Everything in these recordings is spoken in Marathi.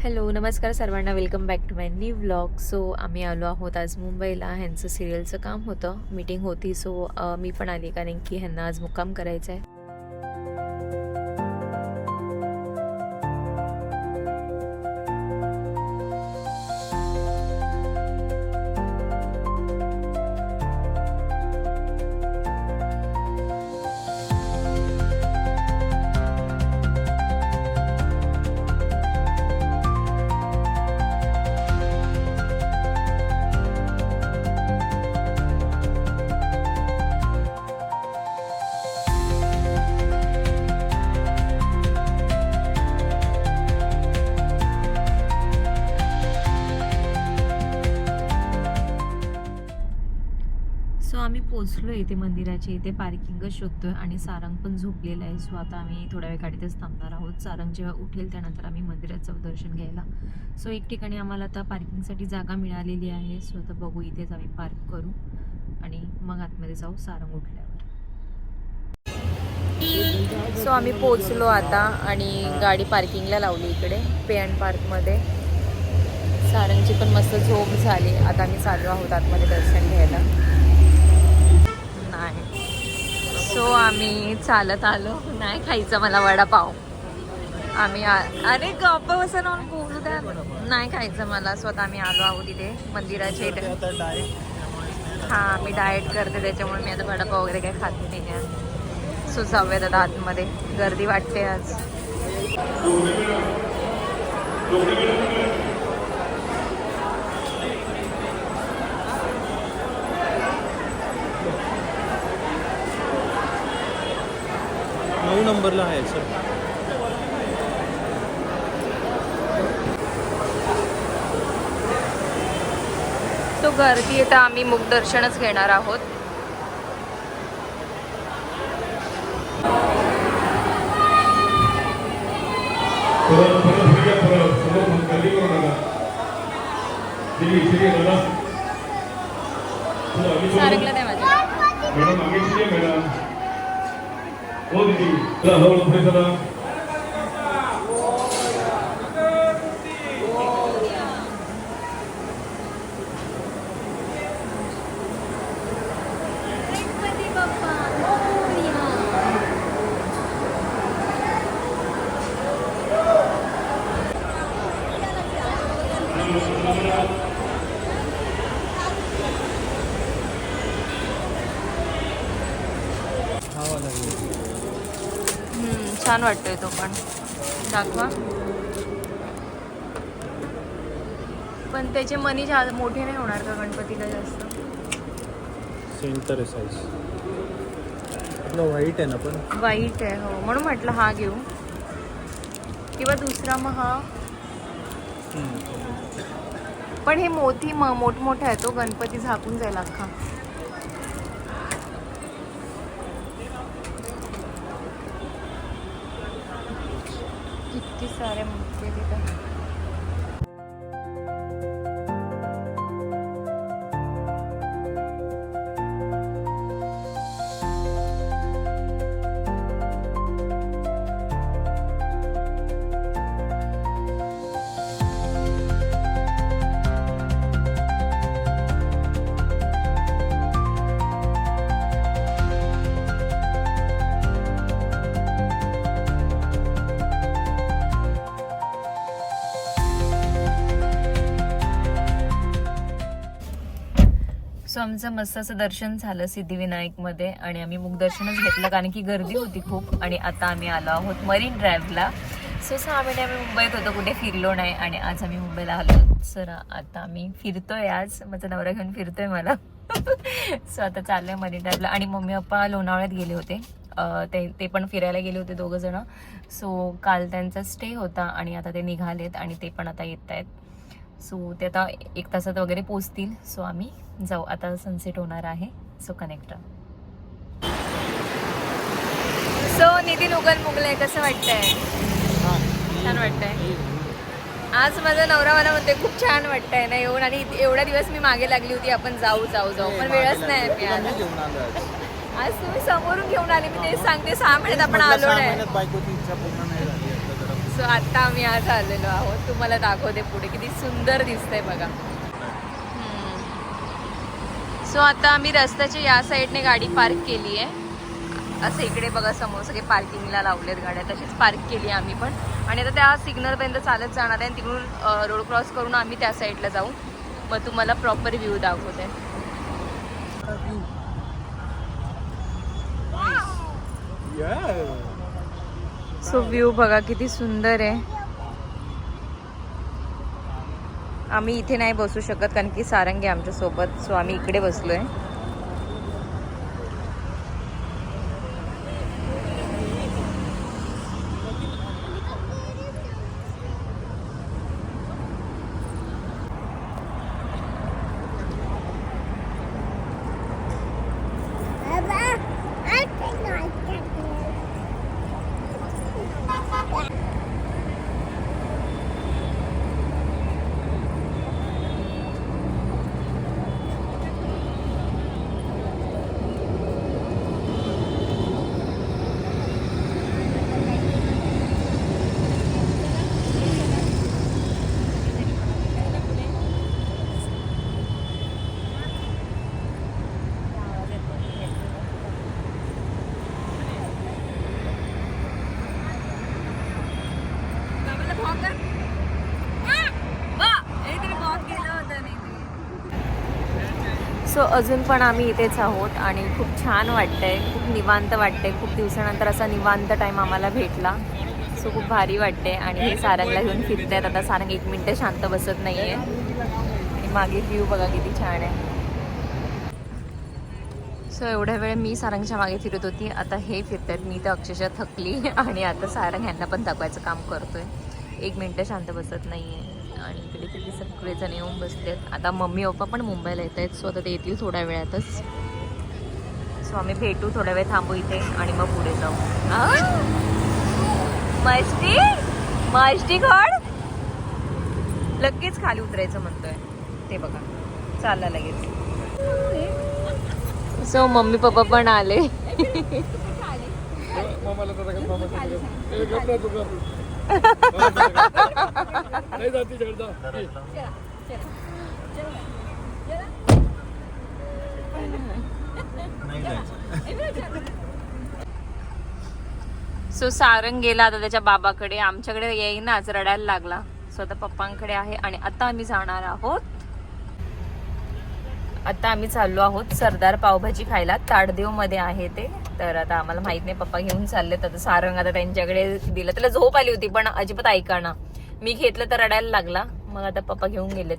हॅलो नमस्कार सर्वांना, welcome back to my new vlog. So आम्ही आलो आहोत आज मुंबईला. ह्यांचं सिरियलचं काम होतं, मीटिंग होती. सो मी पण आली कारण की ह्यांना आज मुक्काम करायचा आहे. सो आम्ही पोचलो इथे मंदिराच्या इथे. पार्किंगच शोधतोय आणि सारंग पण झोपलेला आहे. सो आता आम्ही थोड्या वेळ गाडीतच थांबणार आहोत. सारंग जेव्हा उठेल त्यानंतर आम्ही मंदिराचं दर्शन घ्यायला. सो एक ठिकाणी आम्हाला आता पार्किंगसाठी जागा मिळालेली आहे. सो आता बघू, इथेच आम्ही पार्क करू आणि मग आतमध्ये जाऊ सारंग उठल्यावर. सो आम्ही पोचलो आता आणि गाडी पार्किंगला लावली इकडे पे अँड पार्कमध्ये. सारंगची पण मस्त झोप झाली. आता आम्ही चाललो आहोत आतमध्ये दर्शन घ्यायला. नाही, सो आम्ही चालत आलो. नाही खायचं मला वडापाव. आम्ही अरे गप्प बसून बोलू द्या. नाही खायचं मला. स्वतः आम्ही आलो आहोत इथे मंदिराच्या इथे. हां, मी डाएट करते त्याच्यामुळे मी आता वडापाव वगैरे काही खात नाही आहे. सो जाऊयात आता आतमध्ये. गर्दी वाटते आज. नंबरला आहे सर. तो गर्दी आहे तर आम्ही मुखदर्शनच घेणार आहोत. सारंगला नाही माझ्या. हो दीदी, चला हळूहळू पुढे चला. छान वाटतोय तो पण. दाखवा. पण त्याचे मनी मोठे नाही होणार का गणपतीला जास्त? सेंटर आहे साईज. आपलं व्हाईट आहे ना, पण वाईट आहे. हो, म्हणून म्हटलं हा घेऊ किंवा दुसरा मग हा. पण हे मोठी मोठमोठा आहे, तो गणपती झाकून जाईल अख्खा. किती सारे मूर्ती तिथं. सो आमचं मस्त असं दर्शन झालं सिद्धिविनायकमध्ये आणि आम्ही मुखदर्शनच घेतलं कारण की गर्दी होती खूप. आणि आता आम्ही आलो आहोत मरीन ड्राईव्हला. सो 6 महिने आम्ही मुंबईत होतो, कुठे फिरलो नाही आणि आज आम्ही मुंबईला आलो. सर आता आम्ही फिरतोय. आज माझा नवरा घेऊन फिरतोय मला. सो आता चाललोय मरीन ड्राईव्हला. आणि मम्मी पप्पा लोणावळ्यात गेले होते. ते पण फिरायला गेले होते दोघं जण. सो काल त्यांचा स्टे होता आणि आता ते निघालेत आणि ते पण आता येत आहेत. सो ते आता 1 तासात वगैरे पोचतील. सो आम्ही जाऊ. आता सनसेट होणार आहे. So connect. सो नितीन उगल मुगले कसं वाटतंय? छान वाटतंय. आज माझा नवरा मला म्हणते खूप छान वाटतंय ना येऊन. आणि एवढा दिवस मी मागे लागली होती आपण जाऊ जाऊ जाऊ, पण वेळच नाही मिळाला. आज तुम्ही समोरून घेऊन आले. मी तेच सांगते 6 महिन्यात आपण आलो नाही. सो आता आम्ही आज आलेलो आहोत, तुम्हाला दाखवते पुढे किती सुंदर दिसतंय बघा. सो आता आम्ही रस्त्याच्या या साईडने गाडी पार्क केली आहे. असं इकडे बघा समोर सगळे पार्किंगला लावलेत गाड्या, तशीच पार्क केली आम्ही पण. आणि आता त्या सिग्नलपर्यंत चालत जाणार आहे आणि तिकडून रोड क्रॉस करून आम्ही त्या साईडला जाऊ. मग तुम्हाला प्रॉपर व्ह्यू दाखवते. सो व्ह्यू बघा किती सुंदर आहे. आम्ही इथे नाही बसू शकत कारण की सारंगी आमच्या सोबत, सो आम्ही इकडे बसलोय. सो अजून पण आम्ही इथेच आहोत आणि खूप छान वाटतंय, खूप निवांत वाटतंय. खूप दिवसानंतर असा निवांत टाईम आम्हाला भेटला. सो खूप भारी वाटते. आणि हे सारंगला घेऊन फिरतायत. आता सारंग 1 मिनिट शांत बसत नाही आहे. आणि मागे व्ह्यू बघा किती छान आहे. सो एवढ्या वेळ मी सारंगच्या मागे फिरत होती, आता हे फिरतायत. मी तर अक्षरशः थकली आणि आता सारंग ह्यांना पण थकवायचं काम करतोय. 1 मिनिट शांत बसत नाही आहे. आणि इकडे तिकडे सगळेजण येऊन बसलेत. आता मम्मी पप्पा पण मुंबईला येत आहेत, सो आता ते येतील थोड्या वेळातच. सो आम्ही भेटू, थोड्या वेळ थांबू इथे आणि मग पुढे जाऊ. मस्ती मस्ती घड लगेच खाली उतरायचं म्हणतोय ते बघा, चालला लगेच. सो मम्मी पप्पा पण आले. सो सारंग गेला आता त्याच्या बाबाकडे. आमच्याकडे येईनाच, रडायला लागला. सो आता पप्पांकडे आहे. आणि आता आम्ही जाणार आहोत, आता आम्ही चाललो आहोत सरदार पावभाजी खायला. ताडदेव मध्ये आहे ते. तर आता आम्हाला माहित नाही, पप्पा घेऊन चाललेत. आता सारंग आता त्यांच्याकडे दिलं. त्याला झोप आली होती पण अजिबात ऐकाना. मी घेतलं तर रडायला लागला. मग आता पप्पा घेऊन गेलेत.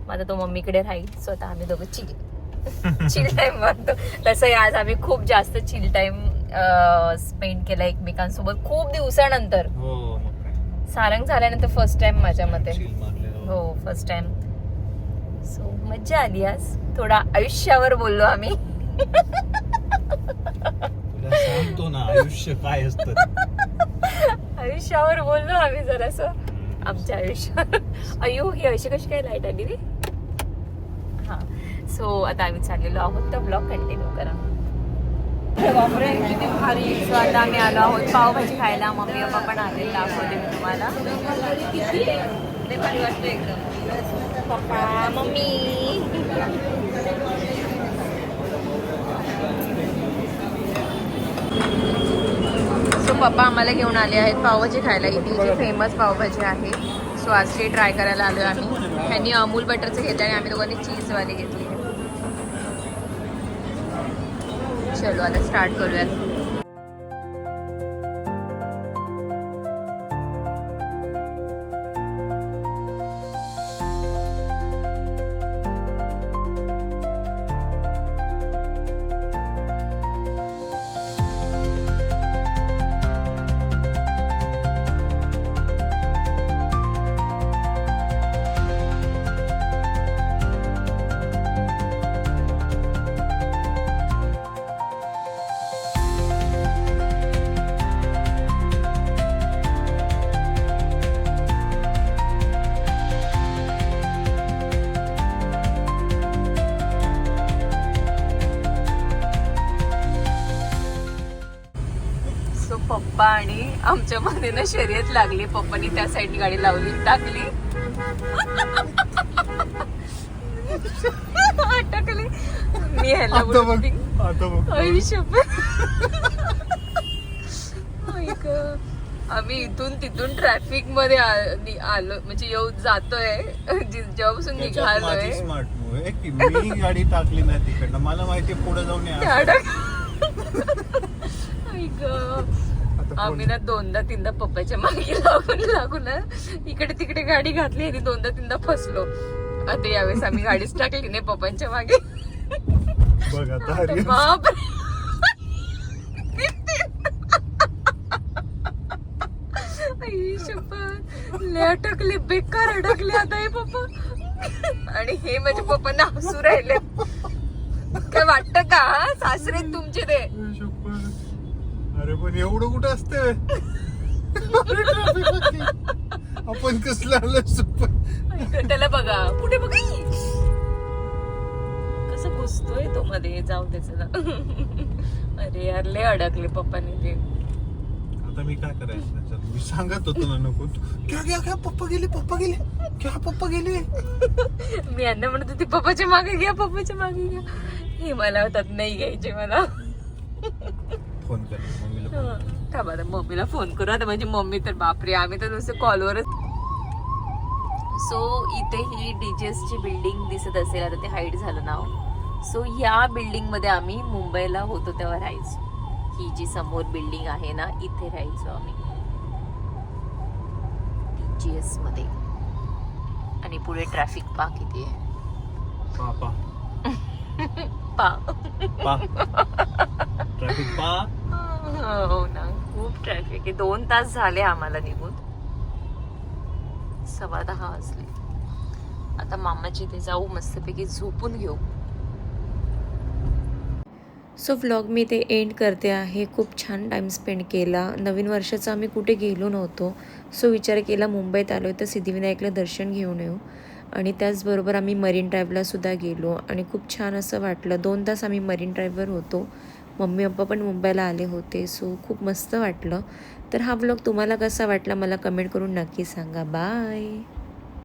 मग आता तो मम्मीकडे राहील. सो आता आम्ही दोघं चिल टाइम मारतो. तसंही आज आम्ही खूप जास्त चिल टाइम स्पेंड केला एकमेकांसोबत खूप दिवसानंतर. सारंग झाल्यानंतर फर्स्ट टाइम माझ्या मते. हो फर्स्ट टाइम. सो मज्जा आली आज. थोडा आयुष्यावर बोललो आम्ही. सांगतो ना आयुष्य काय असतं. आयुष्यावर बोललो आम्ही जरासं आमच्या आयुष्यावर. अयो ही अशी कशी काय लाईट आली रे. हा सो आता आम्ही चाललेलो आहोत, तर ब्लॉग कंटिन्यू करा. सो आता आम्ही आलो आहोत पावभाजी खायला. मम्मी पप्पा पण आले, दाखवते मी तुम्हाला. किती भारी वाटतं एकदम. पप्पा मम्मी सो पप्पा आम्हाला घेऊन आले आहेत पावभाजी खायला. इथे जी फेमस पावभाजी आहे. सो आज ते ट्राय करायला आलो आम्ही. त्यांनी अमूल बटरचं घेतलं आणि आम्ही दोघांनी चीजवाली घेतली. चलो आता स्टार्ट करूयात. पप्पा आणि आमच्या मध्ये ना शर्यत लागली. पप्पानी त्या साईडनी गाडी लावली टाकली अटकली. मी ह्याला बोलते आम्ही इथून तिथून ट्रॅफिक मध्ये आलो म्हणजे जातोय जेव्हापासून निघालोय. स्मार्ट मूव आहे की मी गाडी टाकली नाही तिकडनं, मला माहिती पुढे जाऊन आम्ही ना 2दा-3दा पप्पाच्या मागे लागून इकडे तिकडे गाडी घातली आणि 2दा-3दा फसलो. आता यावेळेस आम्ही गाडीच टाकली नाही पप्पांच्या मागे. बघ आता बापरे लय अटकले, बेकार अडकले आता हे पप्पा. आणि हे माझ्या पप्पांना हसू राहिले. काय वाटत का सासरे तुमचे ते? अरे पण एवढं कुठं असते आपण कसलं आलं. त्याला बघा कुठे बघा कसं घुसतोय तो मध्ये. जाऊ त्याच. अरे यार लय अडकले पप्पाने ते. आता मी काय करायचं? मी सांगत होतो ना नको क्या पप्पा गेले पप्पा गेले. मी यांना म्हणत होती पप्पाच्या मागे घ्या पप्पाच्या मागे घ्या. हे मला होतात नाही घ्यायचे मला. फोन कर मम्मीला. थांबा मम्मीला फोन करू आता. माझी मम्मी तर बापरे आम्ही तर नुसतं कॉलवरच. सो इथे ही डीजेस ची बिल्डिंग दिसत असेल आता ते हाईट झालं नाव. सो या बिल्डिंग मध्ये आम्ही मुंबईला होतो तेव्हा राहायचो. ही जी समोर बिल्डिंग आहे ना इथे राहायचो आम्ही डीजीएस मध्ये. आणि पुढे ट्रॅफिक पा किती आहे पा ट्रॅफिक पा. हो ना खूप ट्रॅफिक आहे. 2 तास झाले आम्हाला निघून. 10:15 वाजले. आता मामाची इथे जाऊ मस्तपैकी झोपून घेऊ. सो व्लॉग मी ते एंड करते आहे. खूप छान टाईम स्पेंड केला. नवीन वर्षाचं आम्ही कुठे गेलो नव्हतो. सो विचार केला मुंबईत आलो तर सिद्धिविनायकला दर्शन घेऊन येऊ. आणि त्याचबरोबर आम्ही मरीन ड्राईव्हला सुद्धा गेलो आणि खूप छान असं वाटलं. 2 तास आम्ही मरीन ड्राईव्हवर होतो. मम्मी पप्पा पण मुंबईला आले होते. सो खूप मस्त वाटलं. तर हा व्लॉग तुम्हाला कसा वाटला मला कमेंट करून नक्की सांगा. बाय.